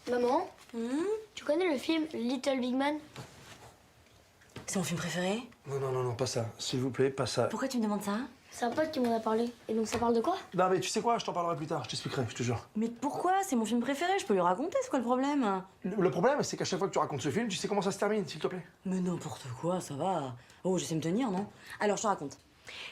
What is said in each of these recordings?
Maman, tu connais le film Little Big Man? C'est mon film préféré. Non, pas ça. S'il vous plaît, pas ça. Pourquoi tu me demandes ça? C'est un pote qui m'en a parlé. Et donc ça parle de quoi? Non, mais tu sais quoi, je t'en parlerai plus tard, je t'expliquerai, je te jure. Mais pourquoi? C'est mon film préféré, je peux lui raconter, c'est quoi le problème? Le problème, c'est qu'à chaque fois que tu racontes ce film, tu sais comment ça se termine, s'il te plaît. Mais n'importe quoi, ça va. Oh, je sais me tenir, non? Alors, je te raconte.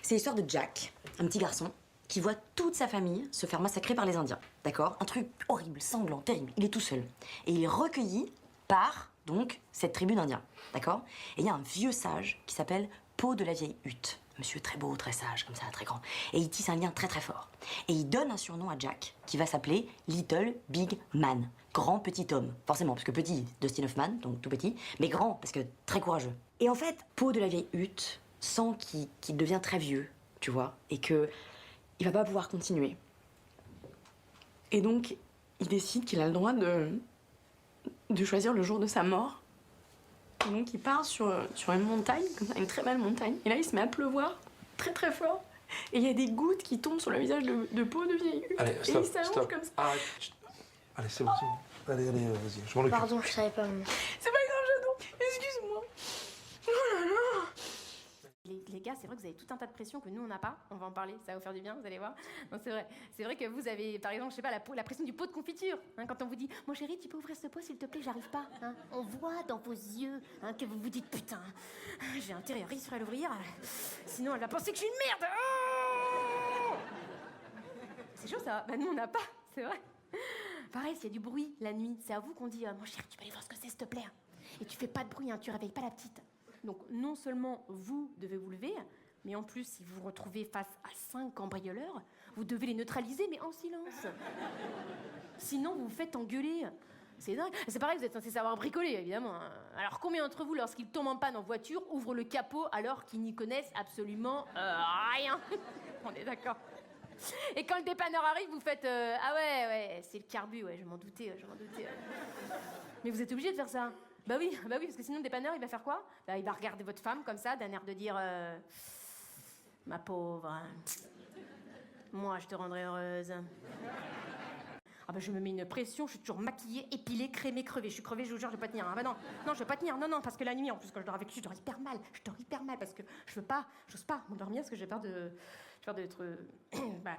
C'est l'histoire de Jack, un petit garçon, qui voit toute sa famille se faire massacrer par les Indiens. D'accord? Un truc horrible, sanglant, terrible. Il est tout seul. Et il est recueilli par, donc, cette tribu d'Indiens. D'accord? Et il y a un vieux sage qui s'appelle Peau de la vieille hutte. Monsieur très beau, très sage, comme ça, très grand. Et il tisse un lien très très fort. Et il donne un surnom à Jack, qui va s'appeler Little Big Man. Grand petit homme. Forcément, parce que petit, Dustin Hoffman, donc tout petit, mais grand, parce que très courageux. Et en fait, Peau de la vieille hutte sent qu'il devient très vieux, tu vois, et que il va pas pouvoir continuer. Et donc, il décide qu'il a le droit de choisir le jour de sa mort. Et donc il part sur une montagne, comme ça, une très belle montagne. Et là il se met à pleuvoir très très fort. Et il y a des gouttes qui tombent sur le visage de Peau de vieille hutte. Allez, et stop, il s'allonge stop. comme ça. Arrête. Chut. Allez, c'est bon, c'est bon. Allez, vas-y, je m'en occupe. Pardon, je savais pas, maman. C'est pas grave, Jadon. Excuse-moi. Oh là là. Les gars, c'est vrai que vous avez tout un tas de pression que nous on n'a pas. On va en parler, ça va vous faire du bien, vous allez voir. Non, c'est vrai. C'est vrai que vous avez, par exemple, je sais pas, la pression du pot de confiture. Hein, quand on vous dit, mon chéri, tu peux ouvrir ce pot s'il te plaît, j'arrive pas. Hein. On voit dans vos yeux que vous vous dites, putain, j'ai intérêt à réussir à l'ouvrir. Sinon, elle va penser que je suis une merde. Oh c'est chaud ça. Bah nous on n'a pas, c'est vrai. Pareil, s'il y a du bruit la nuit, c'est à vous qu'on dit, mon chéri, tu peux aller voir ce que c'est, s'il te plaît. Et tu fais pas de bruit, hein, tu réveilles pas la petite. Donc non seulement vous devez vous lever, mais en plus, si vous vous retrouvez face à 5 cambrioleurs, vous devez les neutraliser, mais en silence. Sinon, vous vous faites engueuler. C'est dingue. C'est pareil, vous êtes censé savoir bricoler, évidemment. Alors combien d'entre vous, lorsqu'ils tombent en panne en voiture, ouvrent le capot alors qu'ils n'y connaissent absolument rien? On est d'accord. Et quand le dépanneur arrive, vous faites ah ouais, c'est le carbu, ouais, je m'en doutais. Mais vous êtes obligé de faire ça. Bah oui, parce que sinon le dépanneur, il va faire quoi? Bah, il va regarder votre femme comme ça, d'un air de dire ma pauvre, moi je te rendrai heureuse. Ah bah je me mets une pression, je suis toujours maquillée, épilée, crémée, crevée. Je suis crevée, je vous jure, je vais pas tenir. Ah bah non, je vais pas tenir, non, parce que la nuit, en plus, quand je dors avec lui, je dors hyper mal, parce que j'ose pas m'endormir, parce que j'ai peur d'être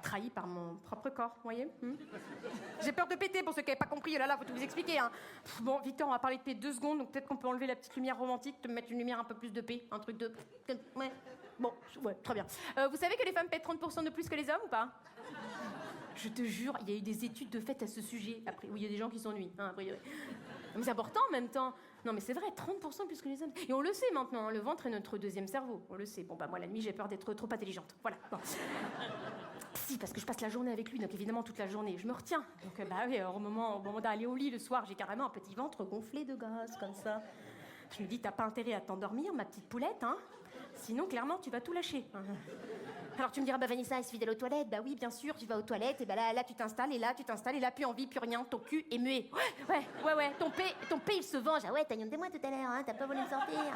trahie par mon propre corps, vous voyez. J'ai peur de péter, pour ceux qui n'avaient pas compris, oh là, faut tout vous expliquer, hein. Bon, Victor, on va parler de paix 2 secondes, donc peut-être qu'on peut enlever la petite lumière romantique, te mettre une lumière un peu plus de paix, un truc de... Ouais, bon, ouais, très bien. Vous savez que les femmes paient 30% de plus que les hommes, ou pas? Je te jure, il y a eu des études de fait à ce sujet. Après, oui, il y a des gens qui s'ennuient, hein, a priori. Mais c'est important en même temps. Non, mais c'est vrai, 30% plus que les hommes. Et on le sait maintenant, hein, le ventre est notre deuxième cerveau. On le sait. Bon, bah moi, la nuit, j'ai peur d'être trop intelligente. Voilà. Bon. Si, parce que je passe la journée avec lui, donc évidemment, toute la journée, je me retiens. Donc, bah oui, au moment d'aller au lit le soir, j'ai carrément un petit ventre gonflé de gaz, comme ça. Je me dis, t'as pas intérêt à t'endormir, ma petite poulette, hein? Sinon, clairement, tu vas tout lâcher. Alors tu me diras, bah Vanessa, il suffit d'aller aux toilettes. Bah oui, bien sûr, tu vas aux toilettes, et bah là tu t'installes, et là, plus envie, plus rien, ton cul est muet. Ouais, ton P, il se venge. Ah ouais, t'as nié de moi tout à l'heure, hein, t'as pas voulu me sortir.